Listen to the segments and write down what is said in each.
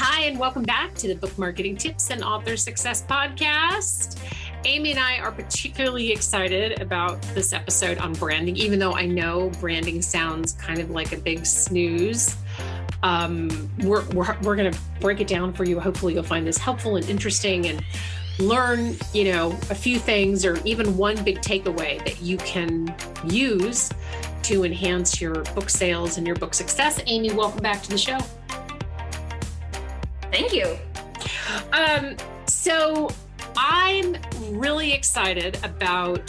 Hi, and welcome back to the Book Marketing Tips and Author Success Podcast. Amy and I are particularly excited about this episode on branding, even though I know branding sounds kind of like a big snooze. We're going to break it down for you. Hopefully you'll find this helpful and interesting and learn, a few things or even one big takeaway that you can use to enhance your book sales and your book success. Amy, welcome back to the show. Thank you. So I'm really excited about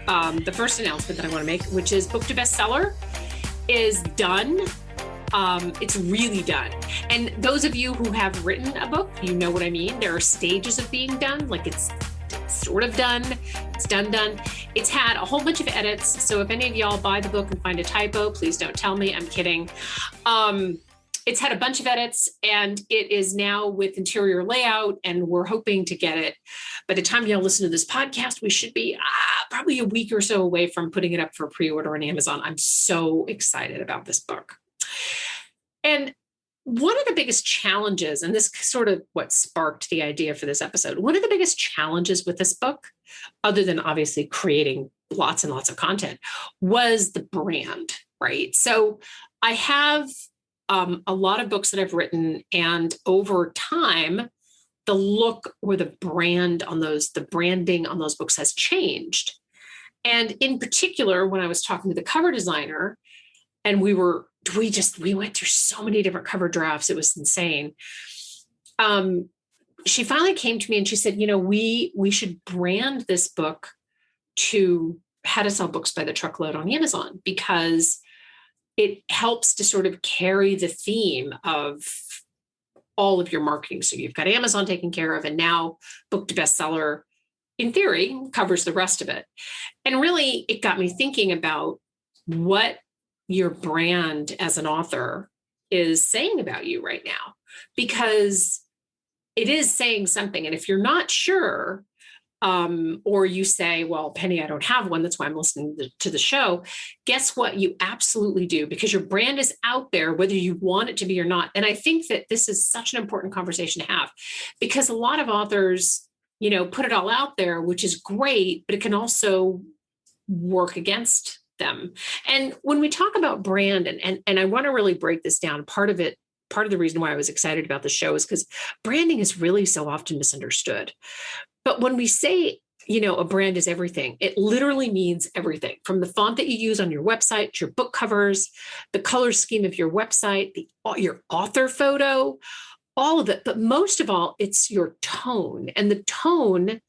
the first announcement that I want to make, which is Book to Bestseller is done. It's really done. And those of you who have written a book, you know what I mean. There are stages of being done. Like it's sort of done. It's done. It's had a whole bunch of edits. So if any of y'all buy the book and find a typo, please don't tell me. I'm kidding. It's had a bunch of edits and it is now with interior layout, and we're hoping to get it. By the time y'all listen to this podcast, we should be probably a week or so away from putting it up for pre-order on Amazon. I'm so excited about this book. And one of the biggest challenges, and this sort of what sparked the idea for this episode, one of the biggest challenges with this book, other than obviously creating lots and lots of content, was the brand, right? So I have a lot of books that I've written, and over time, the look or the branding on those books has changed. And in particular, when I was talking to the cover designer, and we went through so many different cover drafts, it was insane. She finally came to me and she said, we should brand this book to How to Sell Books by the Truckload on Amazon, because it helps to sort of carry the theme of all of your marketing. So you've got Amazon taken care of, and now Book to Bestseller, in theory, covers the rest of it. And really, it got me thinking about what your brand as an author is saying about you right now, because it is saying something. And if you're not sure, or you say, well, Penny, I don't have one, that's why I'm listening to the show. Guess what? You absolutely do, because your brand is out there, whether you want it to be or not. And I think that this is such an important conversation to have, because a lot of authors, put it all out there, which is great, but it can also work against them. And when we talk about brand, and I want to really break this down, part of the reason why I was excited about the show is because branding is really so often misunderstood. But when we say, a brand is everything, it literally means everything, from the font that you use on your website, your book covers, the color scheme of your website, your author photo, all of it. But most of all, it's your tone. And the tone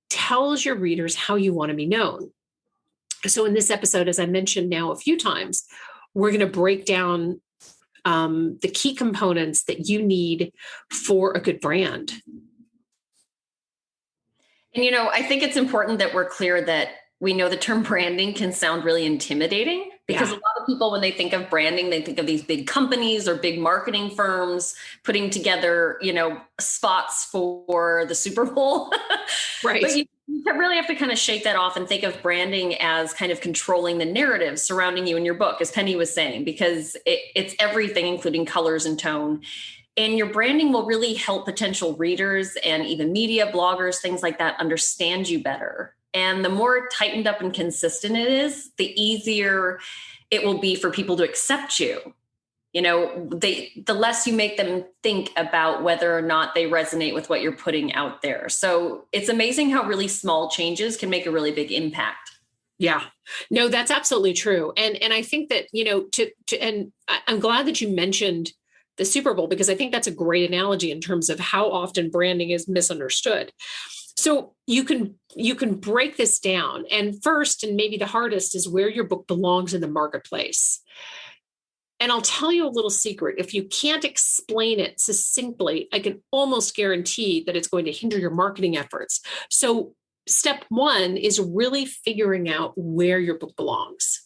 tells your readers how you want to be known. So in this episode, as I mentioned now a few times, we're going to break down the key components that you need for a good brand. And, I think it's important that we're clear that we know the term branding can sound really intimidating, because a lot of people, when they think of branding, they think of these big companies or big marketing firms putting together, spots for the Super Bowl. Right. But you really have to kind of shake that off and think of branding as kind of controlling the narrative surrounding you in your book, as Penny was saying, because it's everything, including colors and tone. And your branding will really help potential readers and even media, bloggers, things like that, understand you better. And the more tightened up and consistent it is, the easier it will be for people to accept you. The less you make them think about whether or not they resonate with what you're putting out there. So it's amazing how really small changes can make a really big impact. Yeah, no, that's absolutely true. And I think that, and I'm glad that you mentioned the Super Bowl, because I think that's a great analogy in terms of how often branding is misunderstood. So you can break this down. And first, and maybe the hardest, is where your book belongs in the marketplace. And I'll tell you a little secret. If you can't explain it succinctly, I can almost guarantee that it's going to hinder your marketing efforts. So step one is really figuring out where your book belongs.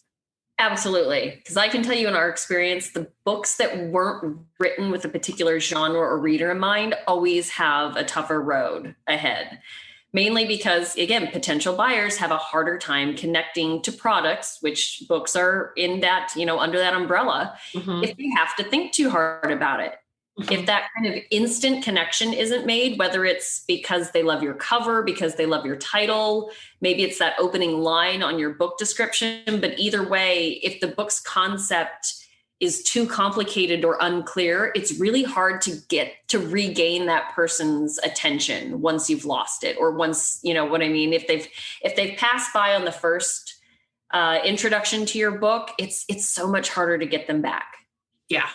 Absolutely. Because I can tell you in our experience, the books that weren't written with a particular genre or reader in mind always have a tougher road ahead. Mainly because, again, potential buyers have a harder time connecting to products, which books are in that, under that umbrella, if they have to think too hard about it. If that kind of instant connection isn't made, whether it's because they love your cover, because they love your title, maybe it's that opening line on your book description, but either way, if the book's concept is too complicated or unclear, it's really hard to regain that person's attention once you've lost it, or once, you know what I mean? If they've passed by on the first introduction to your book, it's so much harder to get them back. Yeah.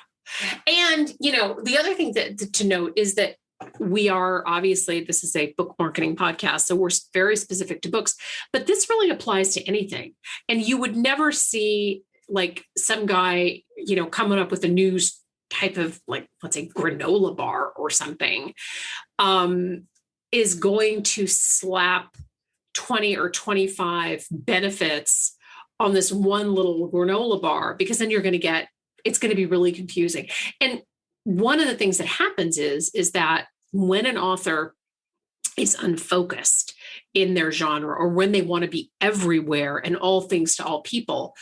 And, the other thing to note is that we are, obviously, this is a book marketing podcast, so we're very specific to books, but this really applies to anything. And you would never see like some guy, coming up with a new type of, like, let's say granola bar or something, is going to slap 20 or 25 benefits on this one little granola bar, because then it's going to be really confusing. And one of the things that happens is that when an author is unfocused in their genre, or when they want to be everywhere and all things to all people,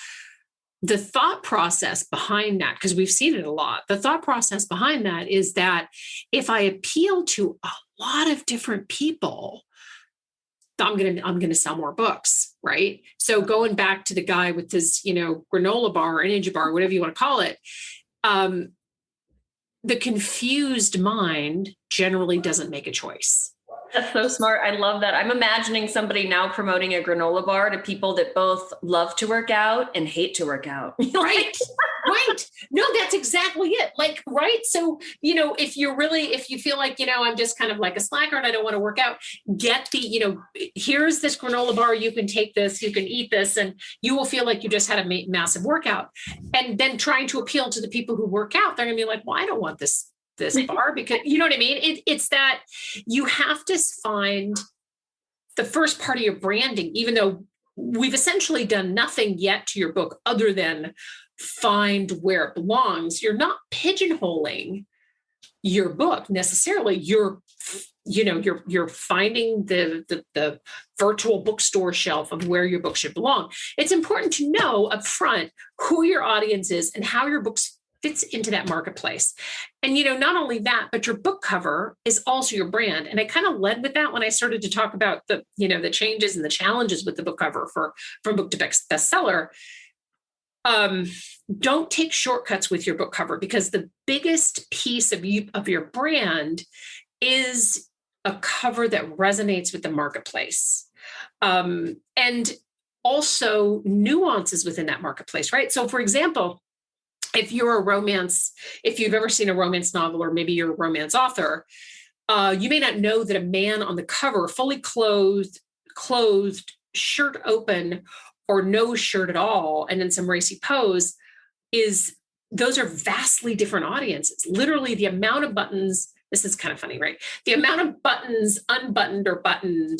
the thought process behind that, because we've seen it a lot, the thought process behind that is that if I appeal to a lot of different people, I'm going to sell more books, right? So going back to the guy with his, granola bar or energy bar, whatever you want to call it, the confused mind generally doesn't make a choice. That's so smart. I love that. I'm imagining somebody now promoting a granola bar to people that both love to work out and hate to work out. Right. Right. No, that's exactly it. Like, right. So, if you feel like, I'm just kind of like a slacker and I don't want to work out, get here's this granola bar. You can take this, you can eat this, and you will feel like you just had a massive workout. And then trying to appeal to the people who work out, they're going to be like, well, I don't want this bar, because you know what I mean? It's that you have to find the first part of your branding, even though we've essentially done nothing yet to your book other than find where it belongs. You're not pigeonholing your book necessarily. You're finding the virtual bookstore shelf of where your book should belong. It's important to know up front who your audience is and how your book fits into that marketplace. And, not only that, but your book cover is also your brand. And I kind of led with that when I started to talk about the changes and the challenges with the book cover from book to bestseller. Don't take shortcuts with your book cover, because the biggest piece of your brand is a cover that resonates with the marketplace. And also nuances within that marketplace, right? So for example, if you've ever seen a romance novel, or maybe you're a romance author, you may not know that a man on the cover, fully clothed, shirt open, or no shirt at all, and in some racy pose, those are vastly different audiences. Literally the amount of buttons, this is kind of funny, right? The amount of buttons unbuttoned or buttoned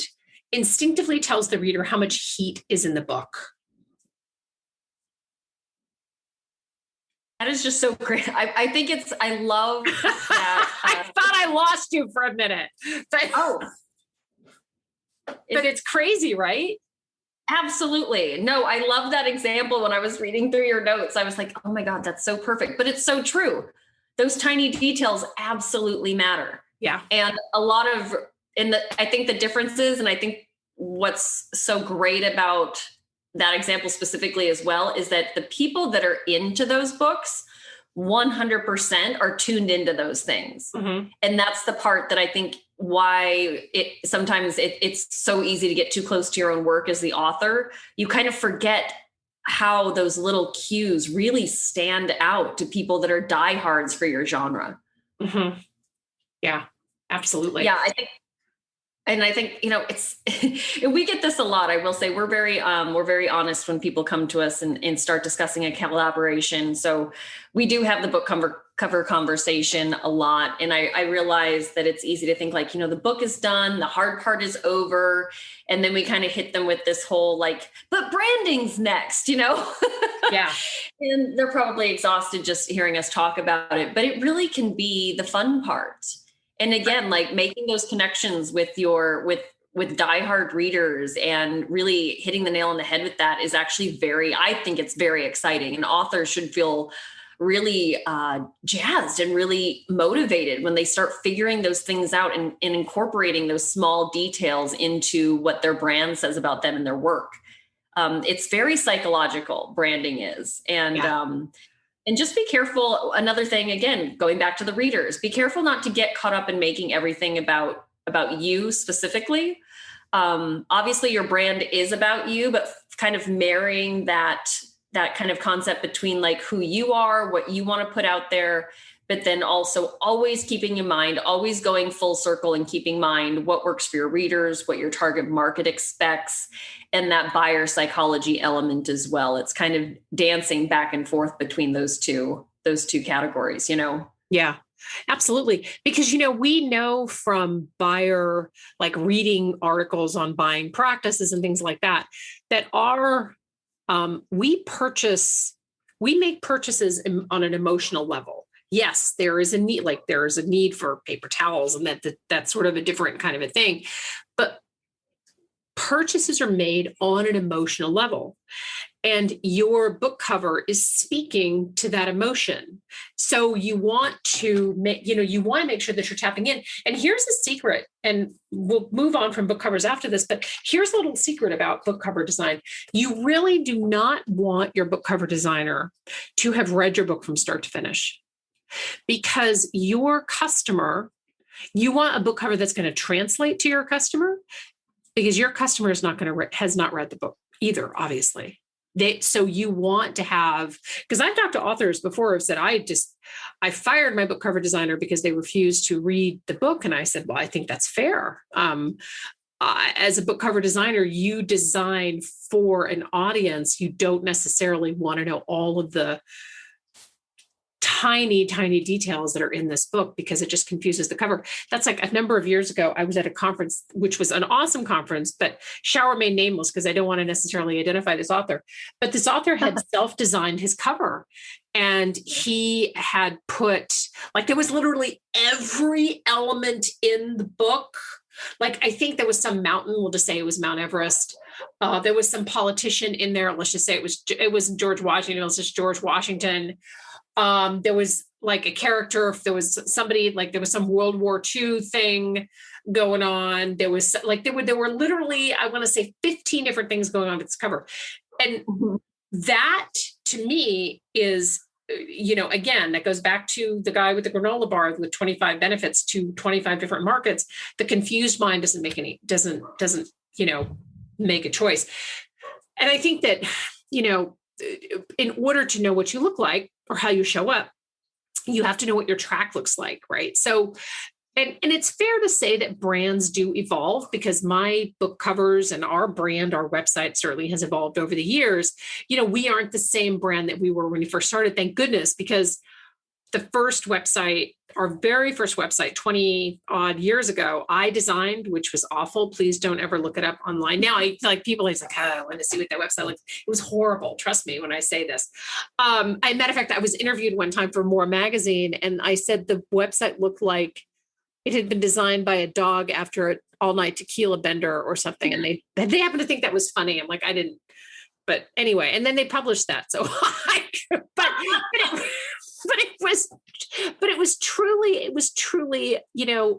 instinctively tells the reader how much heat is in the book. That is just so great. I love that. I thought I lost you for a minute. But it's crazy, right? Absolutely. No, I love that example. When I was reading through your notes, I was like, oh my God, that's so perfect. But it's so true. Those tiny details absolutely matter. Yeah. And I think the differences, and I think what's so great about that example specifically as well, is that the people that are into those books 100% are tuned into those things. Mm-hmm. And that's the part that I think why sometimes it's so easy to get too close to your own work as the author. You kind of forget how those little cues really stand out to people that are diehards for your genre. Mm-hmm. Yeah, absolutely. Yeah, I think, it's, we get this a lot. I will say we're very honest when people come to us and start discussing a collaboration. So we do have the book cover conversation a lot. And I realize that it's easy to think like, the book is done, the hard part is over. And then we kind of hit them with this whole but branding's next, Yeah. And they're probably exhausted just hearing us talk about it, but it really can be the fun part. And again, making those connections with diehard readers and really hitting the nail on the head with that is actually I think it's very exciting. And authors should feel really jazzed and really motivated when they start figuring those things out and incorporating those small details into what their brand says about them and their work. It's very psychological, branding is. And just be careful. Another thing, again, going back to the readers, be careful not to get caught up in making everything about you specifically. Obviously your brand is about you, but kind of marrying that kind of concept between like who you are, what you want to put out there, but then also always keeping in mind, always going full circle and keeping in mind what works for your readers, what your target market expects, and that buyer psychology element as well. It's kind of dancing back and forth between those two categories, you know? Yeah, absolutely. Because, we know from buyer, like reading articles on buying practices and things like that, that we make purchases on an emotional level. Yes, there is a need, like there is a need for paper towels, and that's sort of a different kind of a thing. But purchases are made on an emotional level, and your book cover is speaking to that emotion. So you want to make sure that you're tapping in. And here's a secret, and we'll move on from book covers after this, but here's a little secret about book cover design. You really do not want your book cover designer to have read your book from start to finish, because your customer, you want a book cover that's going to translate to your customer, because your customer has not read the book either, obviously. So you want to have, because I've talked to authors before who've said, I fired my book cover designer because they refused to read the book. And I said, well, I think that's fair. As a book cover designer, you design for an audience. You don't necessarily want to know all of the tiny, tiny details that are in this book, because it just confuses the cover. That's like a number of years ago, I was at a conference, which was an awesome conference, but shall remain nameless because I don't want to necessarily identify this author. But this author had self-designed his cover, and he had put, like, there was literally every element in the book. Like, I think there was some mountain, we'll just say it was Mount Everest. There was some politician in there. Let's just say it was George Washington. It was just George Washington. There was like a character, if there was somebody, like there was some World War II thing going on. There was like, there were literally, I want to say 15 different things going on with this cover. And that to me is, again, that goes back to the guy with the granola bar with 25 benefits to 25 different markets. The confused mind doesn't make a choice. And I think that, in order to know what you look like or how you show up, you have to know what your track looks like, right? So, and it's fair to say that brands do evolve, because my book covers and our brand, our website certainly has evolved over the years. We aren't the same brand that we were when we first started, thank goodness, because the first website, our very first website 20 odd years ago, I designed, which was awful. Please don't ever look it up online. Now I feel like people are like, I want to see what that website looks. It was horrible. Trust me when I say this. Matter of fact, I was interviewed one time for More Magazine, and I said the website looked like it had been designed by a dog after an all-night tequila bender or something. And they happened to think that was funny. I'm like, I didn't, but anyway, and then they published that. So, but it was truly,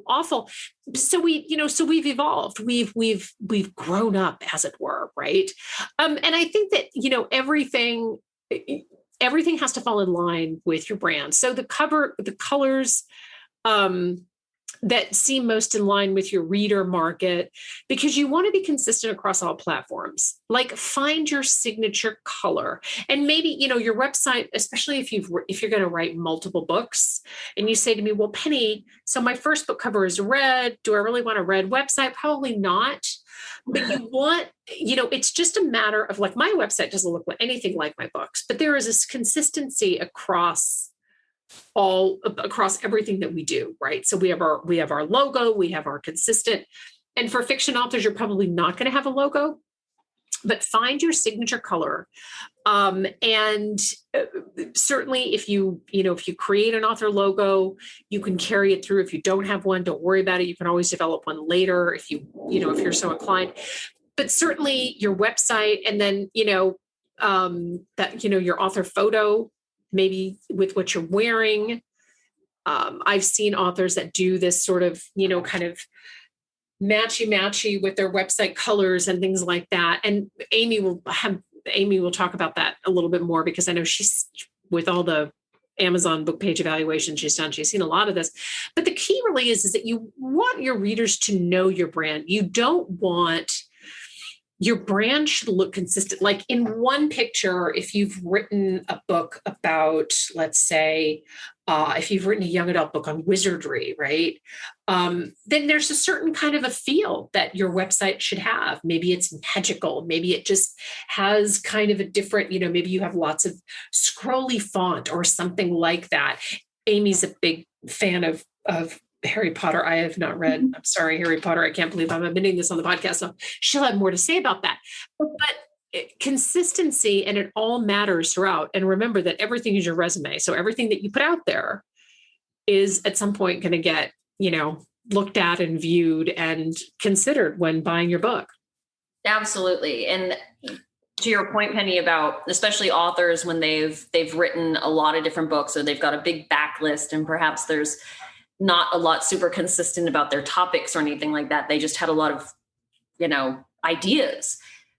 awful. So we've evolved. We've grown up, as it were. Right. And I think that, everything has to fall in line with your brand. So the colors, that seem most in line with your reader market, because you want to be consistent across all platforms. Like, find your signature color, and maybe, your website, especially if you're going to write multiple books, and you say to me, well, Penny, so my first book cover is red. Do I really want a red website? Probably not. But you want, it's just a matter of, like, my website doesn't look like anything like my books, but there is this consistency across everything that we do, right? So we have our logo, we have our consistent, and for fiction authors, you're probably not going to have a logo, but find your signature color. And certainly if you create an author logo, you can carry it through. If you don't have one, don't worry about it. You can always develop one later if you're so inclined. But certainly your website, and then, your author photo, maybe with what you're wearing. I've seen authors that do this sort of, kind of matchy with their website colors and things like that. And Amy will talk about that a little bit more, because I know she's, with all the Amazon book page evaluation she's done, she's seen a lot of this. But the key really is that you want your readers to know your brand. You don't want, your brand should look consistent. Like in one picture, if you've written a book about, let's say, if you've written a young adult book on wizardry, right? Then there's a certain kind of a feel that your website should have. Maybe it's magical. Maybe it just has kind of a different, maybe you have lots of scrolly font or something like that. Amy's a big fan of Harry Potter. I have not read, I'm sorry, Harry Potter. I can't believe I'm admitting this on the podcast. So she'll have more to say about that. But consistency, and it all matters throughout. And remember that everything is your resume. So everything that you put out there is at some point going to get, looked at and viewed and considered when buying your book. Absolutely. And to your point, Penny, about especially authors when they've written a lot of different books, or they've got a big backlist, and perhaps there's not a lot super consistent about their topics or anything like that. They just had a lot of, ideas.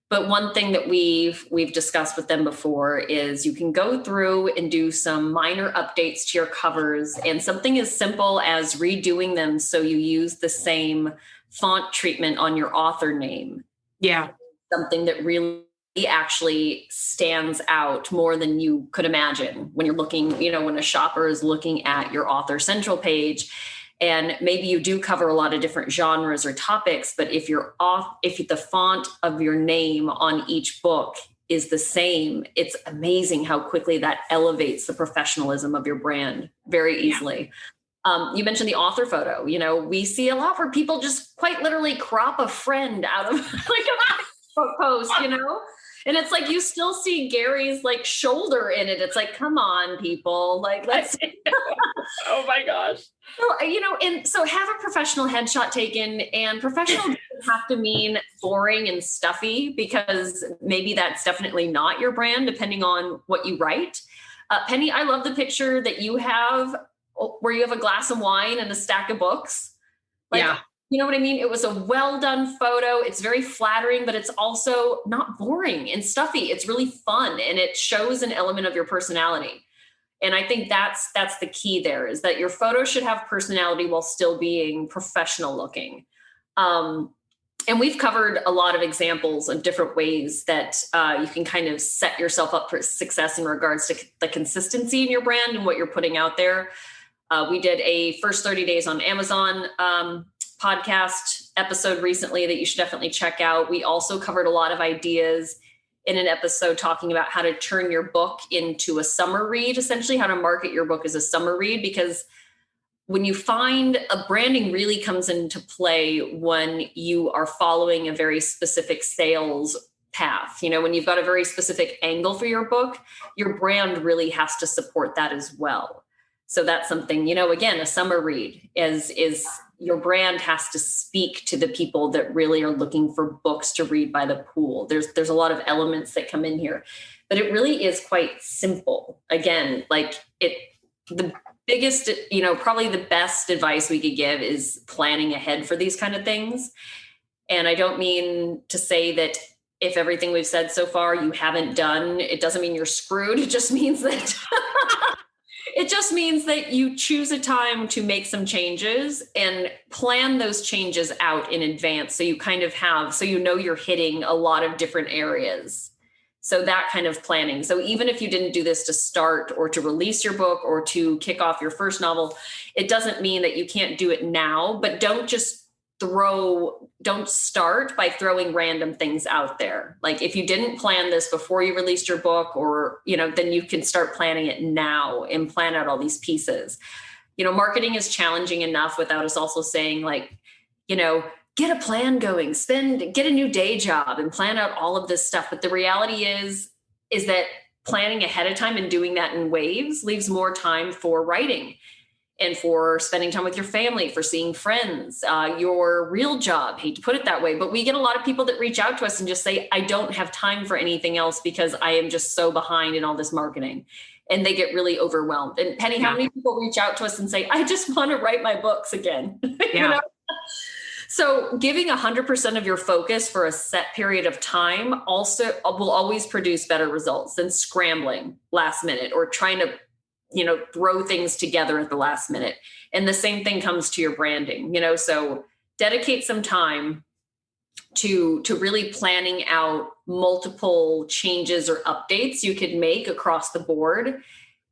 But one thing that we've discussed with them before is you can go through and do some minor updates to your covers, and something as simple as redoing them so you use the same font treatment on your author name. Yeah. Something that really actually stands out more than you could imagine when you're looking, when a shopper is looking at your author central page. And maybe you do cover a lot of different genres or topics, but if the font of your name on each book is the same, it's amazing how quickly that elevates the professionalism of your brand very easily. Yeah. You mentioned the author photo. We see a lot where people just quite literally crop a friend out of like a post, and it's like, you still see Gary's like shoulder in it. It's like, come on, people, like, let's. Oh my gosh. So, and so have a professional headshot taken, and professional doesn't have to mean boring and stuffy, because maybe that's definitely not your brand, depending on what you write. Penny, I love the picture that you have where you have a glass of wine and a stack of books. Yeah. You know what I mean? It was a well done photo. It's very flattering, but it's also not boring and stuffy. It's really fun, and it shows an element of your personality. And I think that's the key there, is that your photo should have personality while still being professional looking. And we've covered a lot of examples of different ways that you can kind of set yourself up for success in regards to the consistency in your brand and what you're putting out there. We did a first 30 days on Amazon podcast episode recently that you should definitely check out. We also covered a lot of ideas in an episode talking about how to turn your book into a summer read, essentially how to market your book as a summer read, because when you find a branding really comes into play when you are following a very specific sales path. When you've got a very specific angle for your book, your brand really has to support that as well. So that's something, again, a summer read is your brand has to speak to the people that really are looking for books to read by the pool. There's a lot of elements that come in here, but it really is quite simple. Again, the biggest, probably the best advice we could give is planning ahead for these kind of things. And I don't mean to say that if everything we've said so far you haven't done, it doesn't mean you're screwed. It just means that you choose a time to make some changes and plan those changes out in advance. So you kind of you're hitting a lot of different areas. So that kind of planning. So even if you didn't do this to start or to release your book or to kick off your first novel, it doesn't mean that you can't do it now, but don't start by throwing random things out there. Like if you didn't plan this before you released your book, or, then you can start planning it now and plan out all these pieces. Marketing is challenging enough without us also saying get a plan going, get a new day job and plan out all of this stuff. But the reality is that planning ahead of time and doing that in waves leaves more time for writing and for spending time with your family, for seeing friends, your real job. Hate to put it that way, but we get a lot of people that reach out to us and just say, I don't have time for anything else because I am just so behind in all this marketing. and they get really overwhelmed. And Penny, how many people reach out to us and say, I just want to write my books again? You know? So giving 100% of your focus for a set period of time also will always produce better results than scrambling last minute or trying to, throw things together at the last minute. And the same thing comes to your branding, so dedicate some time to really planning out multiple changes or updates you could make across the board.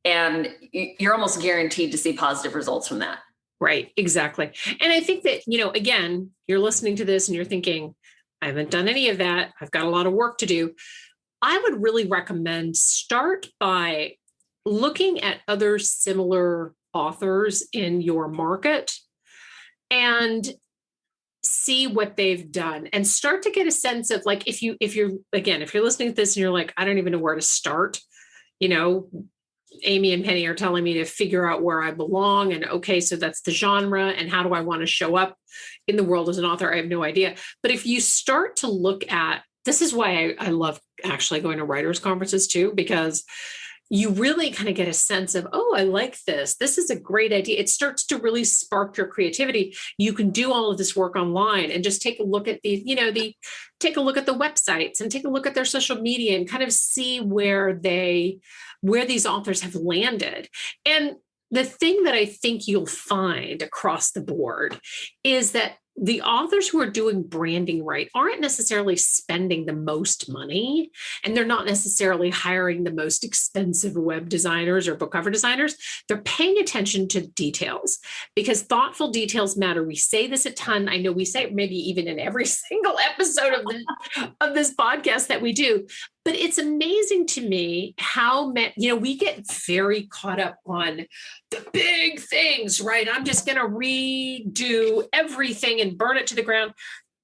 And you're almost guaranteed to see positive results from that. Right. Exactly. And I think that, again, you're listening to this and you're thinking, I haven't done any of that. I've got a lot of work to do. I would really recommend start by looking at other similar authors in your market and see what they've done and start to get a sense of like, if you're listening to this and you're like, I don't even know where to start, Amy and Penny are telling me to figure out where I belong. And okay, so that's the genre. And how do I want to show up in the world as an author? I have no idea. But if you start to look at, this is why I love actually going to writers' conferences too, because you really kind of get a sense of, oh, I like this. This is a great idea. It starts to really spark your creativity. You can do all of this work online and just take a look at take a look at the websites and take a look at their social media and kind of see where these authors have landed. And the thing that I think you'll find across the board is that the authors who are doing branding right aren't necessarily spending the most money, and they're not necessarily hiring the most expensive web designers or book cover designers. They're paying attention to details because thoughtful details matter. We say this a ton. I know we say it maybe even in every single episode of this podcast that we do, but it's amazing to me how we get very caught up on the big things, right? I'm just going to redo everything and burn it to the ground.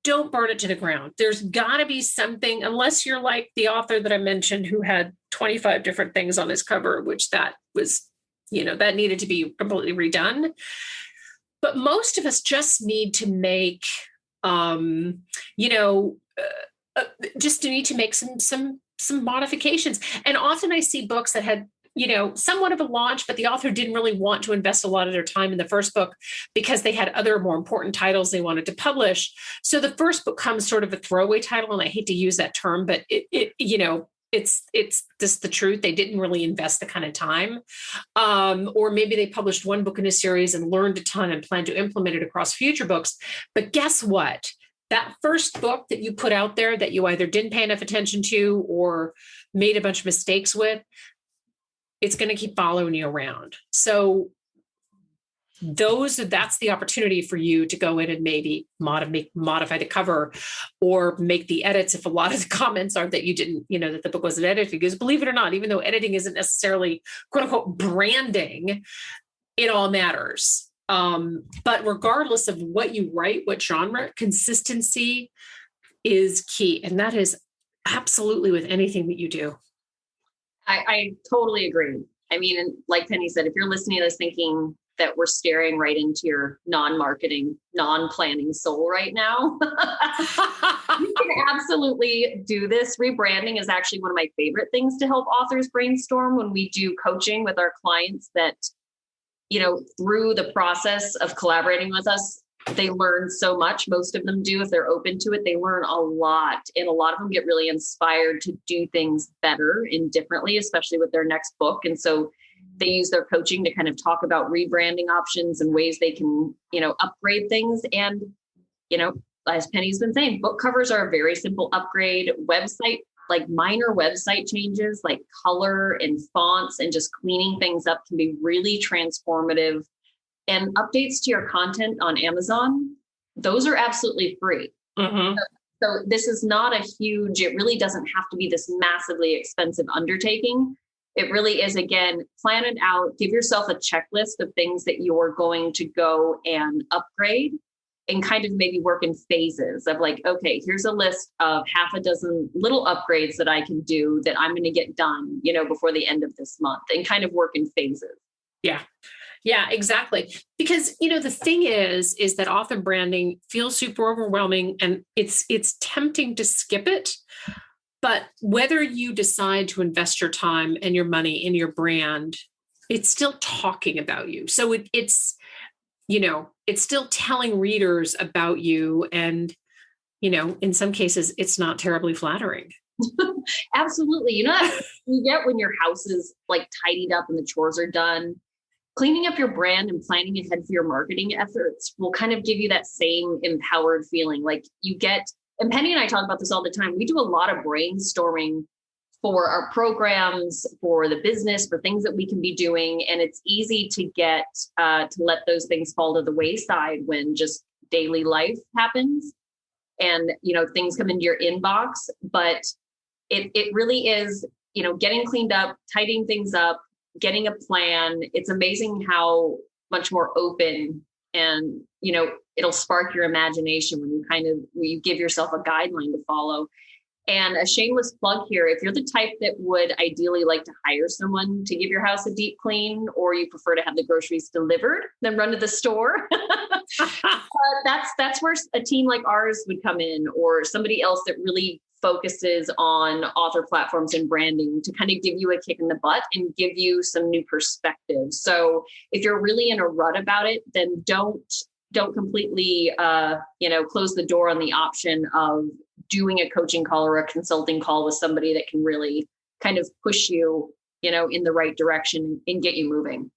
Don't burn it to the ground. There's got to be something, unless you're like the author that I mentioned who had 25 different things on his cover, which that was, that needed to be completely redone. But most of us just need to make, just need to make some modifications. And often I see books that had, somewhat of a launch, but the author didn't really want to invest a lot of their time in the first book because they had other more important titles they wanted to publish. So the first book comes sort of a throwaway title. And I hate to use that term, but it's just the truth. They didn't really invest the kind of time. Or maybe they published one book in a series and learned a ton and plan to implement it across future books. But guess what? That first book that you put out there that you either didn't pay enough attention to or made a bunch of mistakes with, it's going to keep following you around. So that's the opportunity for you to go in and maybe modify the cover or make the edits. If a lot of the comments are that you didn't, that the book wasn't edited, because believe it or not, even though editing isn't necessarily quote unquote branding, it all matters. But regardless of what you write, what genre, consistency is key. And that is absolutely with anything that you do. I totally agree. I mean, and like Penny said, if you're listening to this thinking that we're staring right into your non-marketing, non-planning soul right now, you can absolutely do this. Rebranding is actually one of my favorite things to help authors brainstorm when we do coaching with our clients that, through the process of collaborating with us, they learn so much. Most of them do. If they're open to it, they learn a lot. And a lot of them get really inspired to do things better and differently, especially with their next book. And so they use their coaching to kind of talk about rebranding options and ways they can, upgrade things. And, as Penny's been saying, book covers are a very simple upgrade. Website, like minor website changes, like color and fonts and just cleaning things up can be really transformative. And updates to your content on Amazon, those are absolutely free. Mm-hmm. So this is not a huge, it really doesn't have to be this massively expensive undertaking. It really is, again, plan it out, give yourself a checklist of things that you're going to go and upgrade and kind of maybe work in phases of like, okay, here's a list of half a dozen little upgrades that I can do that I'm going to get done, before the end of this month, and kind of work in phases. Yeah, exactly. Because, the thing is that often branding feels super overwhelming and it's tempting to skip it. But whether you decide to invest your time and your money in your brand, it's still talking about you. So it's, it's still telling readers about you. And, in some cases, it's not terribly flattering. Absolutely. You get when your house is like tidied up and the chores are done, cleaning up your brand and planning ahead for your marketing efforts will kind of give you that same empowered feeling. Like you get, and Penny and I talk about this all the time. We do a lot of brainstorming for our programs, for the business, for things that we can be doing. And it's easy to get, to let those things fall to the wayside when just daily life happens and, things come into your inbox. But it really is, getting cleaned up, tidying things up, getting a plan. It's amazing how much more open and, it'll spark your imagination when you give yourself a guideline to follow. And a shameless plug here, if you're the type that would ideally like to hire someone to give your house a deep clean, or you prefer to have the groceries delivered than run to the store, that's where a team like ours would come in, or somebody else that really focuses on author platforms and branding to kind of give you a kick in the butt and give you some new perspective. So if you're really in a rut about it, then don't completely, close the door on the option of doing a coaching call or a consulting call with somebody that can really kind of push you, in the right direction and get you moving.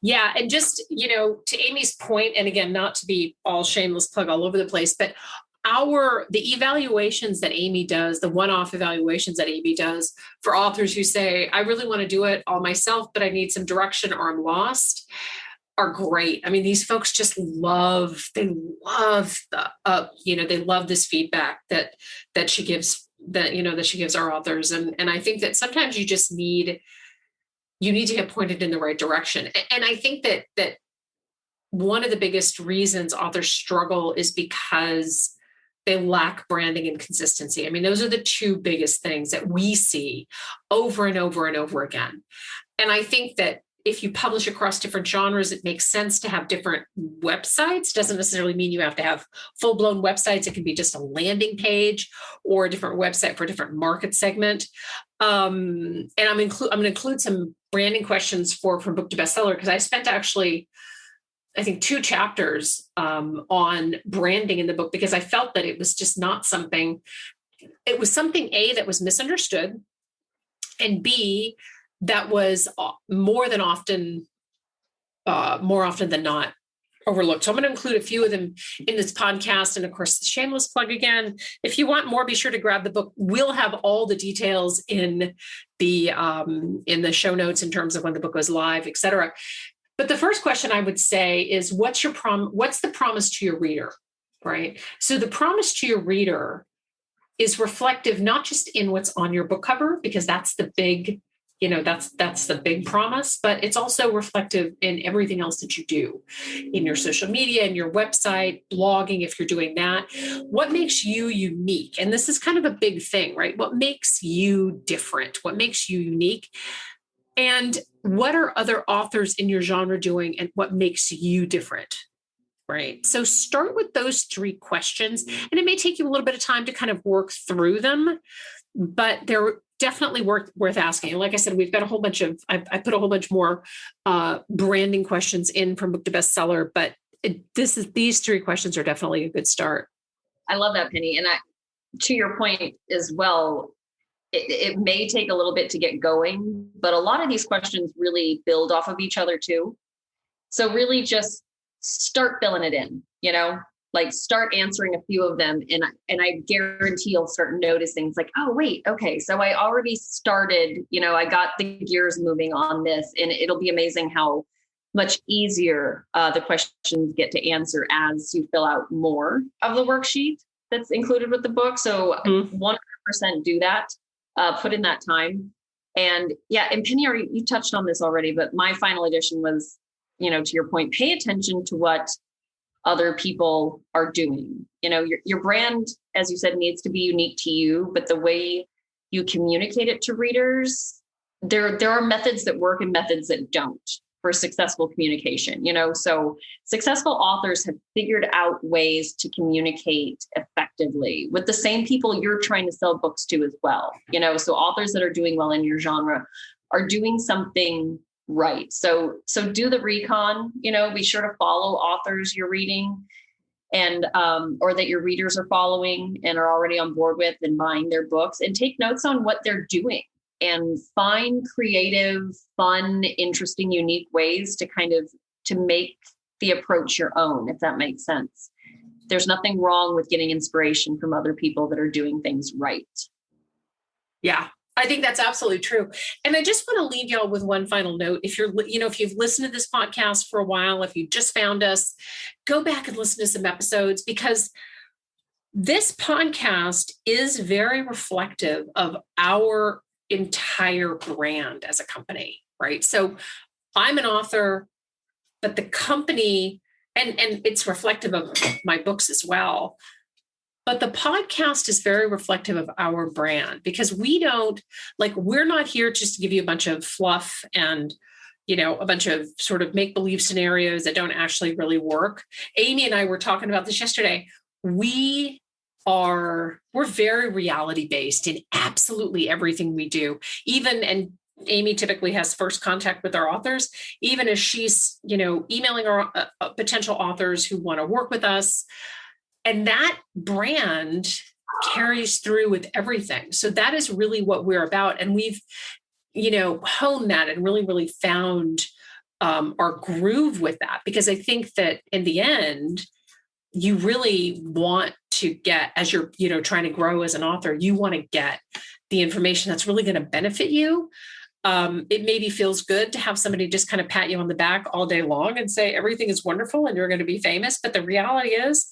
Yeah. And just, to Amy's point, and again, not to be all shameless plug all over the place, but the evaluations that Amy does, the one-off evaluations that Amy does for authors who say, I really want to do it all myself, but I need some direction or I'm lost, are great. I mean, these folks just they love they love this feedback that she gives, that she gives our authors. And I think that sometimes you just need to get pointed in the right direction. And I think that one of the biggest reasons authors struggle is because they lack branding and consistency. I mean, those are the two biggest things that we see over and over and over again. And I think that if you publish across different genres, it makes sense to have different websites. Doesn't necessarily mean you have to have full-blown websites. It can be just a landing page or a different website for a different market segment. And I'm going to include some branding questions from Book to Bestseller, because I spent actually, I think, 2 chapters on branding in the book, because I felt that it was just not something. It was something, A, that was misunderstood, and B, that was more often than not overlooked. So I'm going to include a few of them in this podcast. And of course, the shameless plug again, if you want more, be sure to grab the book. We'll have all the details in the show notes in terms of when the book goes live, et cetera. But the first question I would say is, what's the promise to your reader, right? So the promise to your reader is reflective, not just in what's on your book cover, because that's the big, that's the big promise, but it's also reflective in everything else that you do in your social media and your website, blogging, if you're doing that. What makes you unique? And this is kind of a big thing, right? What makes you different? What makes you unique? And what are other authors in your genre doing, and what makes you different? Right. So start with those 3 questions, and it may take you a little bit of time to kind of work through them, but they're definitely worth asking. And like I said, we've got a whole bunch of, I put a whole bunch more branding questions in from Book to Bestseller, but these 3 questions are definitely a good start. I love that, Penny. And to your point as well, it may take a little bit to get going, but a lot of these questions really build off of each other too. So really just start filling it in, like start answering a few of them. And I guarantee you'll start noticing, it's like, oh, wait, okay. So I already started, I got the gears moving on this, and it'll be amazing how much easier the questions get to answer as you fill out more of the worksheet that's included with the book. So 100% do that, put in that time. And yeah, and Penny, you touched on this already, but my final addition was, to your point, pay attention to what other people are doing. Your brand, as you said, needs to be unique to you, but the way you communicate it to readers, there are methods that work and methods that don't. for successful communication. So successful authors have figured out ways to communicate effectively with the same people you're trying to sell books to as well. So authors that are doing well in your genre are doing something right. So do the recon, be sure to follow authors you're reading and, or that your readers are following and are already on board with and buying their books, and take notes on what they're doing and find creative, fun, interesting, unique ways to make the approach your own, if that makes sense. There's nothing wrong with getting inspiration from other people that are doing things right. Yeah, I think that's absolutely true. And I just want to leave y'all with one final note. If you've listened to this podcast for a while, if you just found us, go back and listen to some episodes, because this podcast is very reflective of our entire brand as a company, right? So I'm an author, but the company, and it's reflective of my books as well, but the podcast is very reflective of our brand, because we're not here just to give you a bunch of fluff and, a bunch of sort of make-believe scenarios that don't actually really work. Amy and I were talking about this yesterday. We're very reality based in absolutely everything we do. And Amy typically has first contact with our authors, even as she's, emailing our potential authors who want to work with us. And that brand carries through with everything. So that is really what we're about. And we've, honed that and really, really found our groove with that, because I think that in the end, you really want to get, as you're, trying to grow as an author, you want to get the information that's really going to benefit you. It maybe feels good to have somebody just kind of pat you on the back all day long and say everything is wonderful and you're going to be famous. But the reality is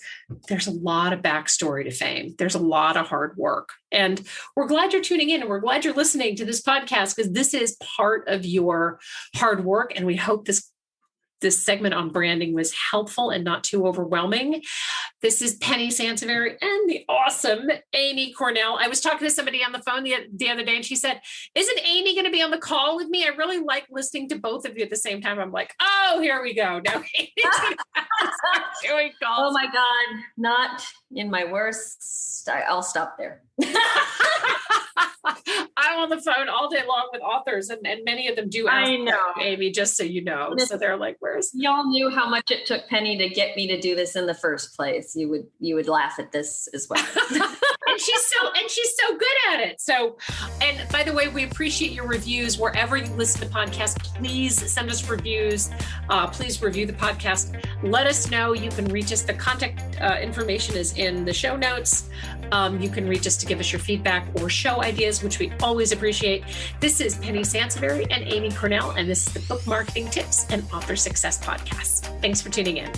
there's a lot of backstory to fame. There's a lot of hard work. And we're glad you're tuning in, and we're glad you're listening to this podcast, because this is part of your hard work. And we hope this segment on branding was helpful and not too overwhelming. This is Penny Sansevieri and the awesome Amy Cornell. I was talking to somebody on the phone the other day, and she said, "Isn't Amy going to be on the call with me? I really like listening to both of you at the same time." I'm like, "Oh, here we go. Now Amy's going to start doing calls." Oh my God, not in my worst. I'll stop there. I'm on the phone all day long with authors, and many of them do ask, I know, Amy, just so you know. So they're like, "Where's?" Y'all knew how much it took Penny to get me to do this in the first place. You would laugh at this as well. And she's so good at it. So, and by the way, we appreciate your reviews wherever you listen to podcasts. Please send us reviews. Please review the podcast. Let us know. You can reach us. The contact information is in the show notes. You can reach us to give us your feedback or show ideas, which we always appreciate. This is Penny Sansevieri and Amy Cornell, and this is the Book Marketing Tips and Author Success Podcast. Thanks for tuning in.